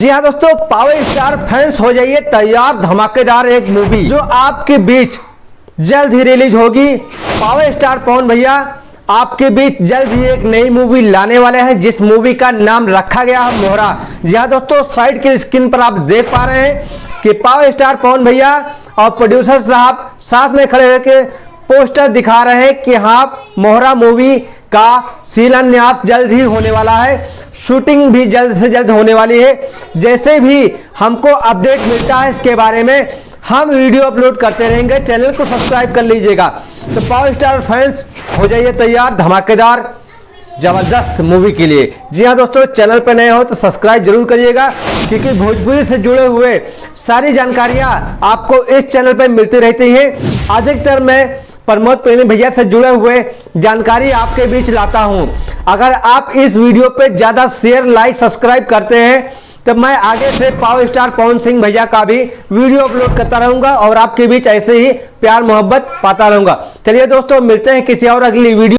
जी हाँ दोस्तों, power star fans हो जाइए तैयार, धमाकेदार एक मूवी जो आपके बीच जल्द ही रिलीज होगी। पावर स्टार पवन भैया आपके बीच जल्द ही एक नई मूवी लाने वाले हैं, जिस मूवी का नाम रखा गया है मोहरा। जी हाँ दोस्तों, साइड के स्क्रीन पर आप देख पा रहे हैं कि पावर स्टार पवन भैया और प्रोड्यूसर साहब साथ में खड़े होकर पोस्टर दिखा रहे हैं कि हाँ, मोहरा मूवी का शिलान्यास जल्द ही होने वाला है, शूटिंग भी जल्द से जल्द होने वाली है। जैसे भी हमको अपडेट मिलता है इसके बारे में हम वीडियो अपलोड करते रहेंगे। चैनल को सब्सक्राइब कर लीजिएगा। तो पावर स्टार फैंस हो जाइए तैयार धमाकेदार जबरदस्त मूवी के लिए। जी हाँ दोस्तों, चैनल पर नए हो तो सब्सक्राइब जरूर करिएगा, क्योंकि भोजपुरी से जुड़े हुए सारी जानकारियां आपको इस चैनल पर मिलती रहती हैं। अधिकतर मैं प्रमोद प्रेमी भैया से जुड़े हुए जानकारी आपके बीच लाता हूं। अगर आप इस वीडियो पे ज्यादा शेयर, लाइक, सब्सक्राइब करते हैं तो मैं आगे से पावर स्टार पवन सिंह भैया का भी वीडियो अपलोड करता रहूंगा और आपके बीच ऐसे ही प्यार मोहब्बत पाता रहूंगा। चलिए दोस्तों, मिलते हैं किसी और अगली वीडियो।